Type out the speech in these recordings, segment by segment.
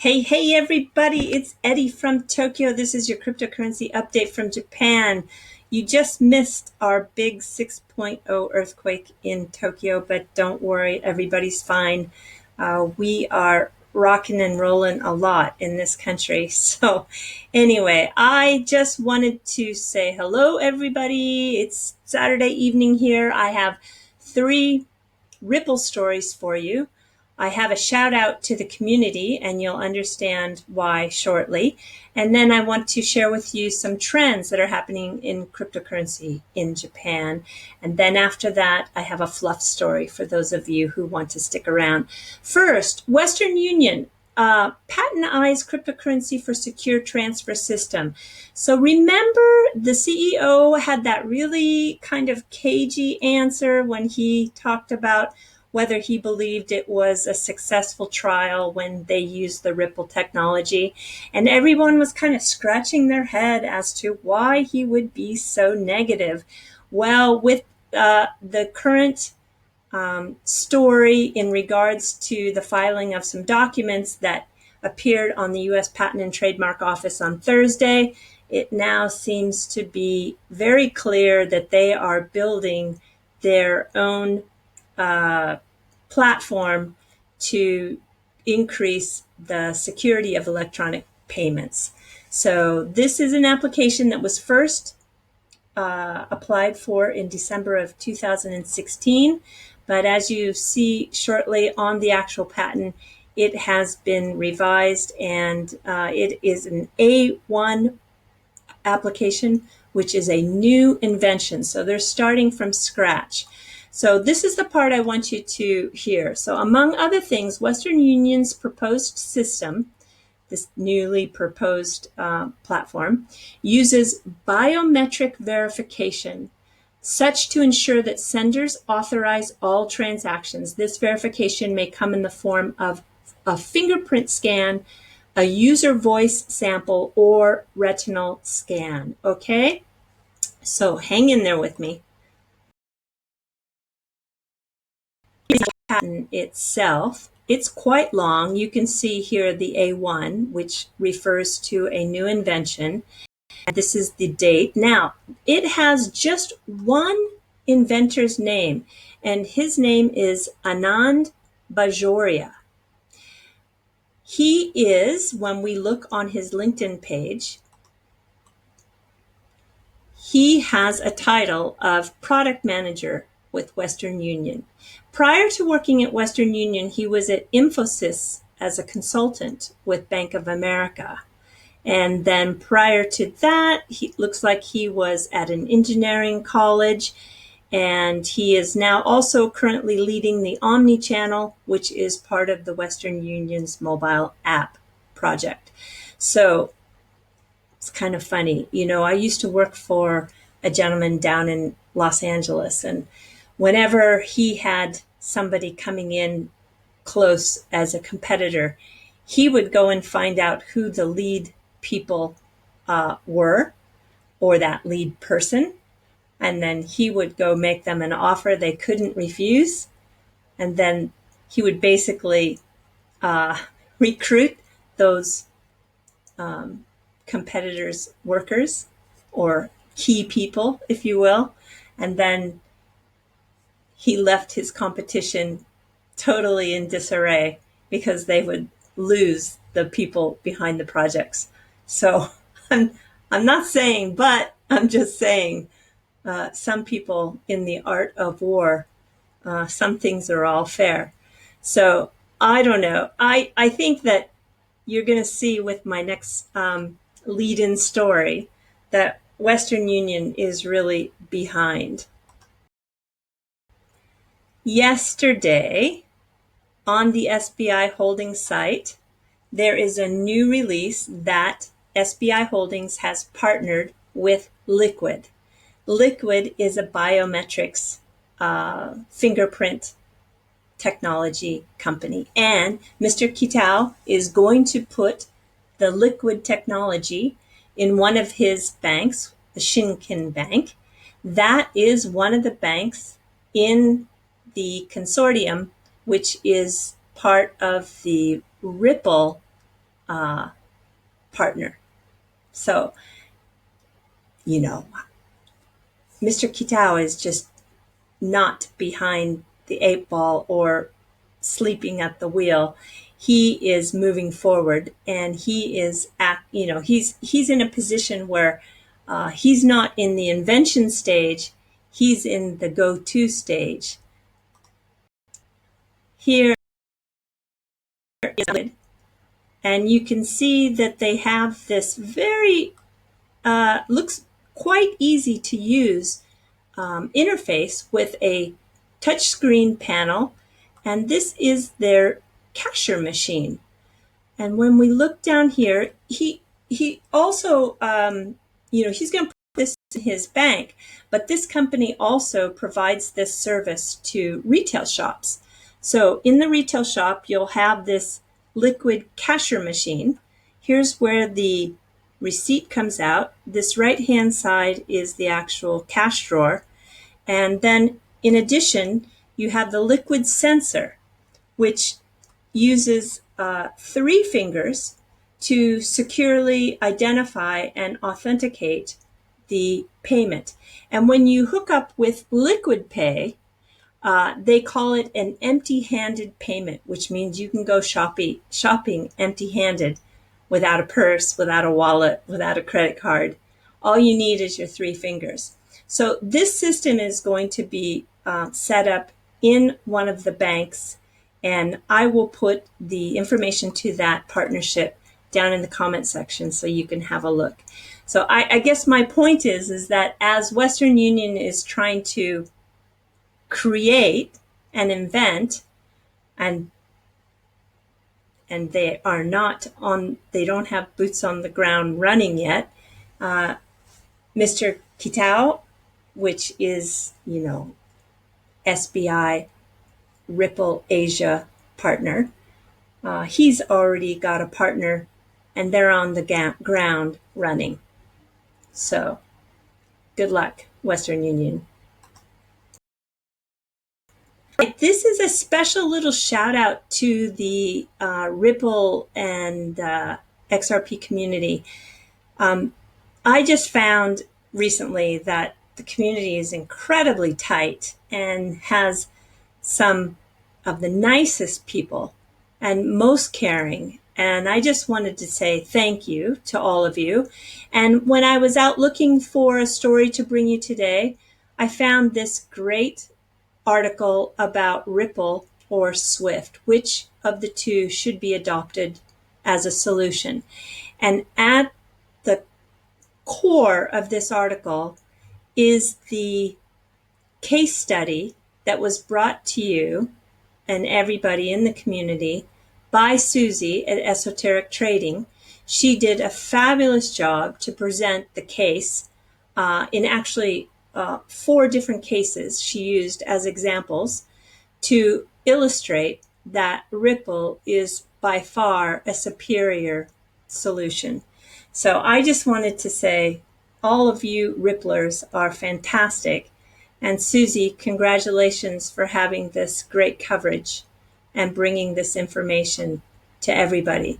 Hey, everybody, it's Eddie from Tokyo. This is your cryptocurrency update from Japan. You just missed our big 6.0 earthquake in Tokyo, but don't worry, everybody's fine. We are rocking and rolling a lot in this country. So, anyway, I just wanted to say hello, everybody. It's Saturday evening here. I have three Ripple stories for you. I have a shout out to the community, and you'll understand why shortly. And then I want to share with you some trends that are happening in cryptocurrency in Japan. And then after that, I have a fluff story for those of you who want to stick around. First, Western Union. Patent eyes cryptocurrency for secure transfer system. So remember, the CEO had that really kind of cagey answer when he talked about whether he believed it was a successful trial when they used the Ripple technology. And everyone was kind of scratching their head as to why he would be so negative. Well, with the current story in regards to the filing of some documents that appeared on the U.S. Patent and Trademark Office on Thursday, it now seems to be very clear that they are building their own platform to increase the security of electronic payments. So this is an application that was first applied for in December of 2016. But as you see shortly on the actual patent, it has been revised, and it is an A1 application, which is a new invention. So they're starting from scratch. So this is the part I want you to hear. So among other things, Western Union's proposed system, this newly proposed platform, uses biometric verification, such to ensure that senders authorize all transactions. This verification may come in the form of a fingerprint scan, a user voice sample, or retinal scan. Okay? So hang in there with me. The patent itself, it's quite long. You can see here the A1, which refers to a new invention. This is the date. Now, it has just one inventor's name, and his name is Anand Bajoria. He is, when we look on his LinkedIn page, he has a title of product manager with Western Union. Prior to working at Western Union, he was at Infosys as a consultant with Bank of America. And then prior to that, he looks like he was at an engineering college, and he is now also currently leading the Omni-channel, which is part of the Western Union's mobile app project. So it's kind of funny. You know, I used to work for a gentleman down in Los Angeles, and whenever he had somebody coming in close as a competitor, he would go and find out who the lead people were, or that lead person, and then he would go make them an offer they couldn't refuse, and then he would basically recruit those competitors' workers, or key people, if you will, and then he left his competition totally in disarray because they would lose the people behind the projects. So I'm not saying, but I'm just saying, some people in the art of war, some things are all fair. So I don't know. I think that you're going to see with my next lead-in story that Western Union is really behind. Yesterday, on the SBI Holdings site, there is a new release that SBI Holdings has partnered with Liquid. Liquid is a biometrics fingerprint technology company. And Mr. Kitao is going to put the Liquid technology in one of his banks, the Shinkin bank. That is one of the banks in the consortium, which is part of the Ripple partner. So, Mr. Kitao is just not behind the 8 ball or sleeping at the wheel. He is moving forward, and he is he's in a position where he's not in the invention stage, he's in the go-to stage. Here is, and you can see that they have this very looks quite easy to use interface with a touchscreen panel, and this is their cashier machine. And when we look down here, he also he's going to put this in his bank, but this company also provides this service to retail shops. So in the retail shop, you'll have this liquid cashier machine. Here's where the receipt comes out. This right-hand side is the actual cash drawer. And then in addition, you have the liquid sensor, which uses 3 fingers to securely identify and authenticate the payment. And when you hook up with Liquid Pay, they call it an empty-handed payment, which means you can go shopping empty-handed, without a purse, without a wallet, without a credit card. All you need is your 3 fingers. So this system is going to be set up in one of the banks, and I will put the information to that partnership down in the comment section so you can have a look. So I guess my point is that as Western Union is trying to create and invent, and they don't have boots on the ground running yet, Mr. Kitao, which is, SBI Ripple Asia partner, he's already got a partner, and they're on the ground running. So good luck, Western Union. This is a special little shout out to the Ripple and XRP community. I just found recently that the community is incredibly tight and has some of the nicest people and most caring. And I just wanted to say thank you to all of you. And when I was out looking for a story to bring you today, I found this great article about Ripple or Swift, which of the two should be adopted as a solution. And at the core of this article is the case study that was brought to you and everybody in the community by Susie at Esoteric Trading. She did a fabulous job to present the case in actually 4 different cases she used as examples to illustrate that Ripple is by far a superior solution. So I just wanted to say all of you Ripplers are fantastic. And Susie, congratulations for having this great coverage and bringing this information to everybody.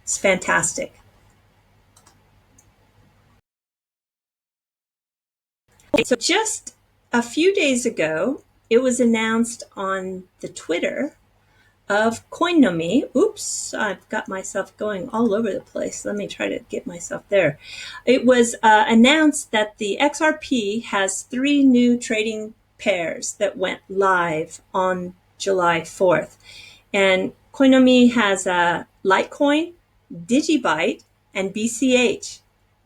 It's fantastic. So just a few days ago, it was announced on the Twitter of Coinomi. Oops, I've got myself going all over the place. Let me try to get myself there. It was announced that the XRP has 3 new trading pairs that went live on July 4th. And Coinomi has Litecoin, Digibyte, and BCH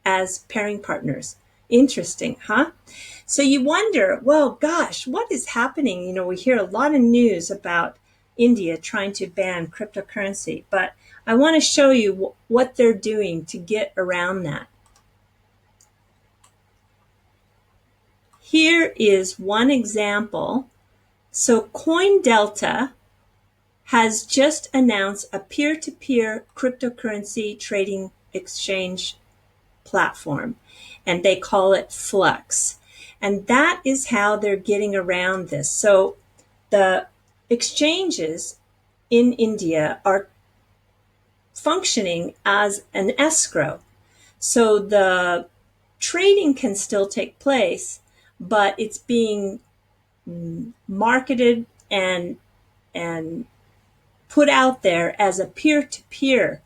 as pairing partners. Interesting, huh? So you wonder, well, gosh, what is happening? We hear a lot of news about India trying to ban cryptocurrency, but I want to show you what they're doing to get around that. Here is one example. So CoinDelta has just announced a peer-to-peer cryptocurrency trading exchange platform, and they call it Flux. And that is how they're getting around this. So the exchanges in India are functioning as an escrow. So the trading can still take place, but it's being marketed and put out there as a peer-to-peer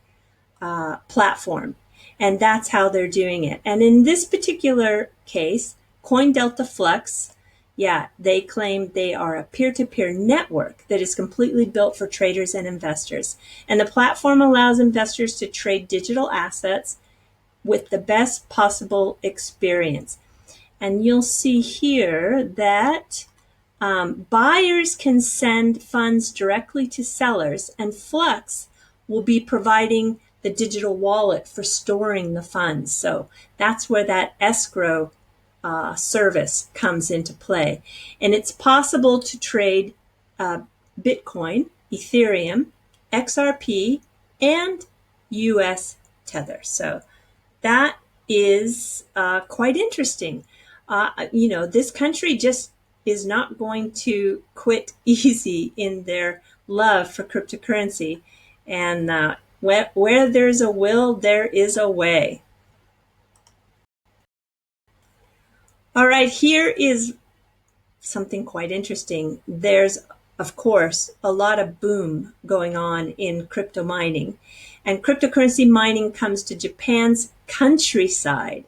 platform. And that's how they're doing it. And in this particular case, CoinDelta FLUX, yeah, they claim they are a peer-to-peer network that is completely built for traders and investors. And the platform allows investors to trade digital assets with the best possible experience. And you'll see here that buyers can send funds directly to sellers, and Flux will be providing the digital wallet for storing the funds. So that's where that escrow service comes into play. And it's possible to trade Bitcoin, Ethereum, XRP, and US Tether. So that is quite interesting. This country just is not going to quit easy in their love for cryptocurrency. And where there's a will, there is a way. All right, here is something quite interesting. There's, of course, a lot of boom going on in crypto mining. And cryptocurrency mining comes to Japan's countryside.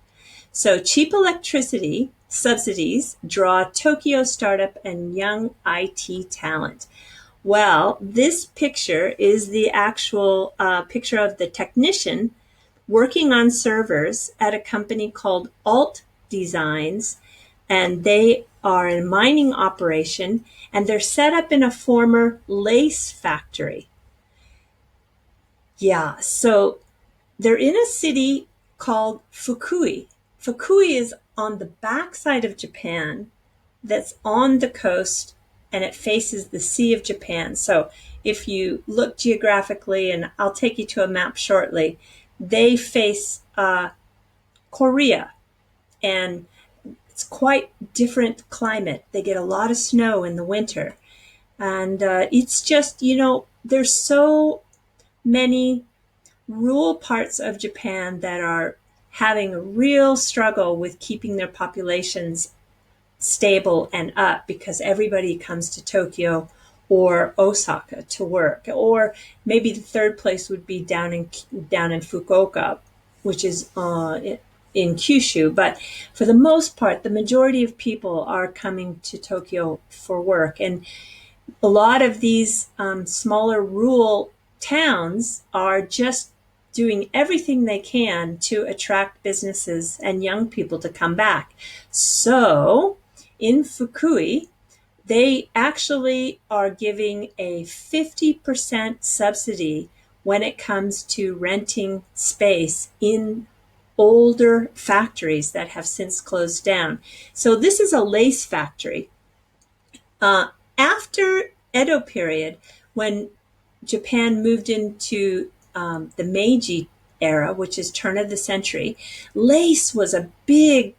So cheap electricity subsidies draw Tokyo startup and young IT talent. Well, this picture is the actual picture of the technician working on servers at a company called Alt Designs, and they are a mining operation, and they're set up in a former lace factory. Yeah, so they're in a city called Fukui. Fukui is on the backside of Japan, that's on the coast, and it faces the Sea of Japan. So if you look geographically, and I'll take you to a map shortly, they face Korea, and it's quite different climate. They get a lot of snow in the winter. And it's just, there's so many rural parts of Japan that are having a real struggle with keeping their populations stable and up, because everybody comes to Tokyo or Osaka to work. Or maybe the third place would be down in Fukuoka, which is in Kyushu. But for the most part, the majority of people are coming to Tokyo for work. And a lot of these smaller rural towns are just doing everything they can to attract businesses and young people to come back. So in Fukui, they actually are giving a 50% subsidy when it comes to renting space in older factories that have since closed down. So this is a lace factory. After Edo period, when Japan moved into the Meiji era, which is turn of the century, lace was a big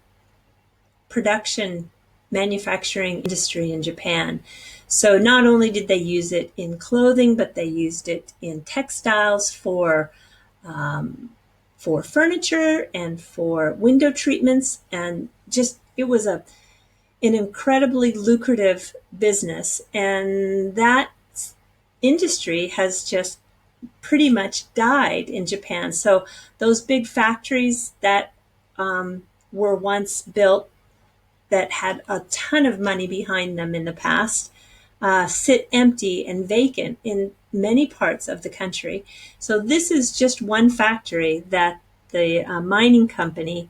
production manufacturing industry in Japan. So not only did they use it in clothing, but they used it in textiles for furniture and for window treatments. And just, it was an incredibly lucrative business. And that industry has just pretty much died in Japan. So those big factories that were once built, that had a ton of money behind them in the past, sit empty and vacant in many parts of the country. So this is just one factory that the mining company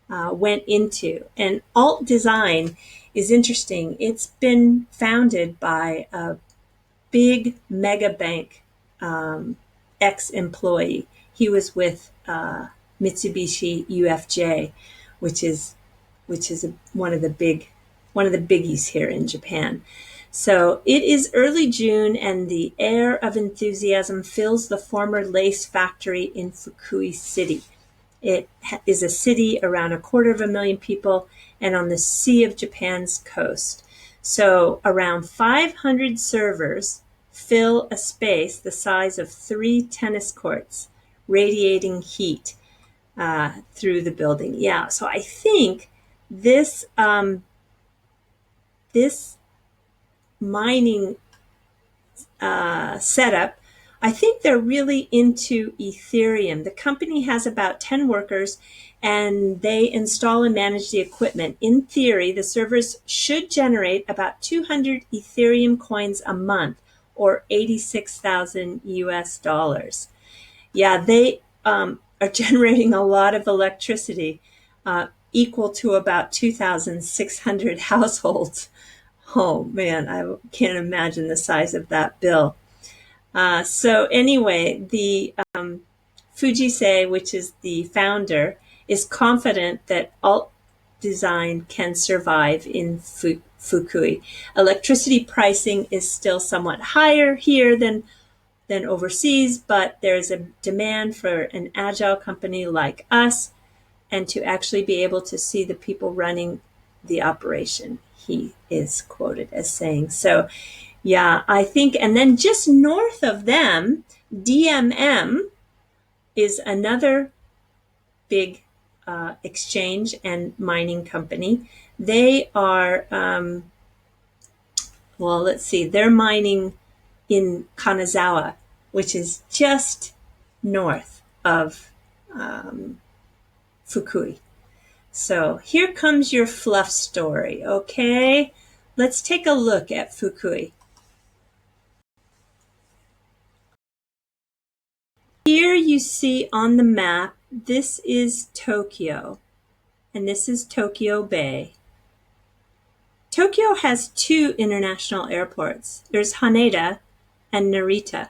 went into. And Alt Design is interesting. It's been founded by a big mega bank ex-employee. He was with Mitsubishi UFJ, which is one of the biggies here in Japan. So it is early June, and the air of enthusiasm fills the former lace factory in Fukui City. It is a city around 250,000 people and on the Sea of Japan's coast. So around 500 servers fill a space the size of 3 tennis courts. radiating heat through the building. Yeah, so I think this this mining setup, I think they're really into Ethereum. The company has about 10 workers and they install and manage the equipment. In theory, the servers should generate about 200 Ethereum coins a month, or 86,000 US dollars. Yeah, they are generating a lot of electricity, equal to about 2,600 households. Oh man, I can't imagine the size of that bill. So anyway, the Fujise, which is the founder, is confident that alt design can survive in Fukui. Electricity pricing is still somewhat higher here than overseas, but there's a demand for an agile company like us and to actually be able to see the people running the operation, he is quoted as saying. So yeah, I think, and then just north of them, DMM is another big exchange and mining company. They are, well, let's see, they're mining in Kanazawa, which is just north of Fukui. So here comes your fluff story, okay? Let's take a look at Fukui. Here you see on the map, this is Tokyo, and this is Tokyo Bay. Tokyo has two international airports. There's Haneda and Narita.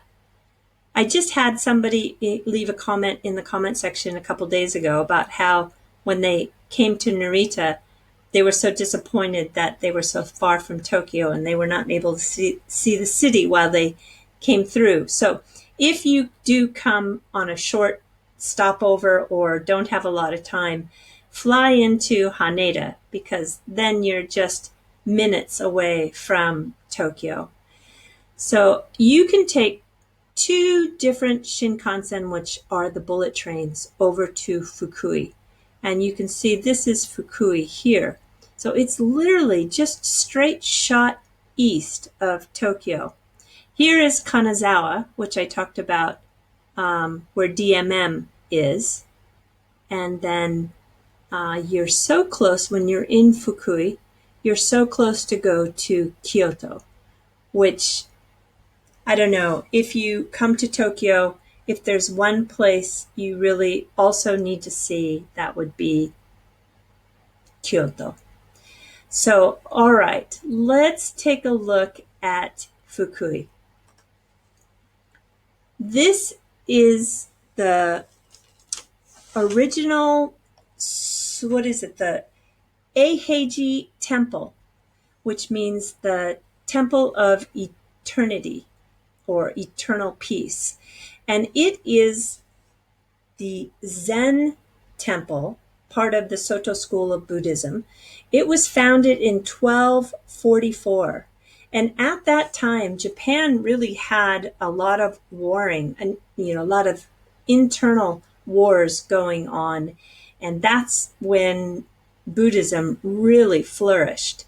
I just had somebody leave a comment in the comment section a couple days ago about how when they came to Narita, they were so disappointed that they were so far from Tokyo and they were not able to see the city while they came through. So if you do come on a short stopover or don't have a lot of time, fly into Haneda, because then you're just minutes away from Tokyo. So you can take two different Shinkansen, which are the bullet trains, over to Fukui. And you can see this is Fukui here. So it's literally just straight shot east of Tokyo. Here is Kanazawa, which I talked about, where DMM is. And then you're so close when you're in Fukui, you're so close to go to Kyoto, which, I don't know, if you come to Tokyo, if there's one place you really also need to see, that would be Kyoto. So, all right, let's take a look at Fukui. This is the original, what is it, the Eiheiji Temple, which means the Temple of Eternity or Eternal Peace. And it is the Zen temple, part of the Soto school of Buddhism. It was founded in 1244. And at that time, Japan really had a lot of warring and, a lot of internal wars going on. And that's when Buddhism really flourished.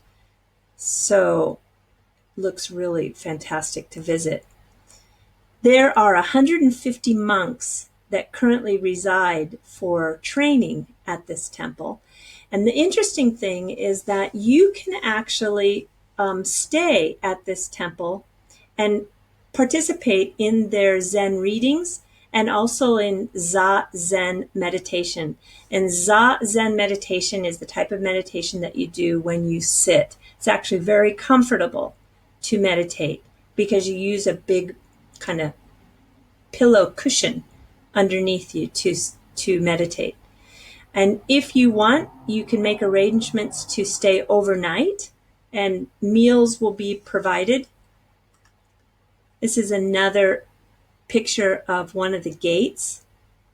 So looks really fantastic to visit. There are 150 monks that currently reside for training at this temple. And the interesting thing is that you can actually stay at this temple and participate in their Zen readings and also in Zazen meditation. And Zazen meditation is the type of meditation that you do when you sit. It's actually very comfortable to meditate because you use a big kind of pillow cushion underneath you to meditate. And if you want, you can make arrangements to stay overnight and meals will be provided. This is another picture of one of the gates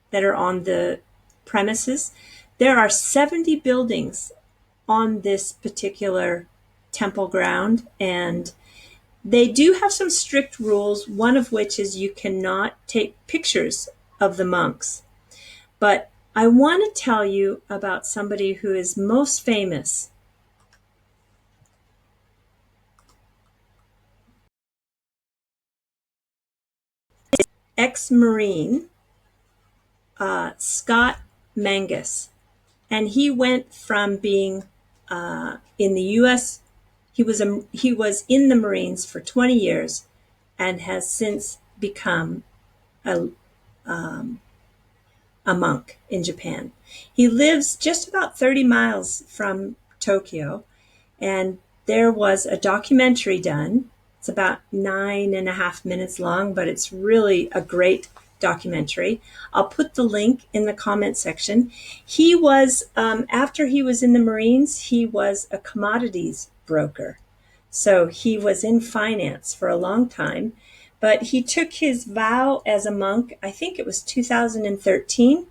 that are on the premises. There are 70 buildings on this particular temple ground, and they do have some strict rules, one of which is you cannot take pictures of the monks. But I want to tell you about somebody who is most famous. Ex-Marine, Scott Mangus. And he went from being in the U.S. He was in the Marines for 20 years and has since become a, a monk in Japan. He lives just about 30 miles from Tokyo, and there was a documentary done. It's about 9.5 minutes long, but it's really a great documentary. I'll put the link in the comment section. He was, after he was in the Marines, he was a commodities broker. So he was in finance for a long time, but he took his vow as a monk, I think it was 2013.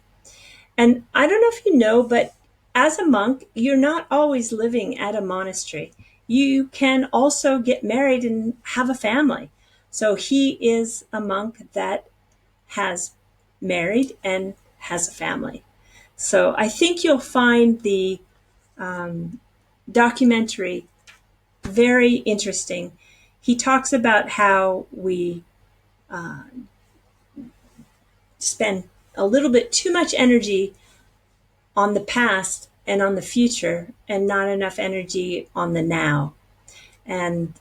And I don't know if you know, but as a monk, you're not always living at a monastery. You can also get married and have a family. So he is a monk that has married and has a family. So I think you'll find the documentary very interesting. He talks about how we spend a little bit too much energy on the past and on the future and not enough energy on the now. And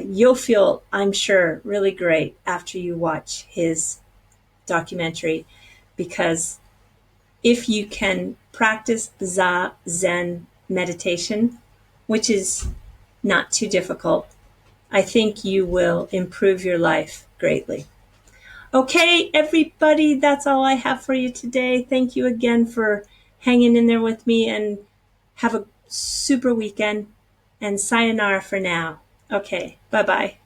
you'll feel, I'm sure, really great after you watch his documentary, because if you can practice Zazen meditation, which is not too difficult, I think you will improve your life greatly. Okay, everybody, that's all I have for you today. Thank you again for hanging in there with me, and have a super weekend, and sayonara for now. Okay, bye-bye.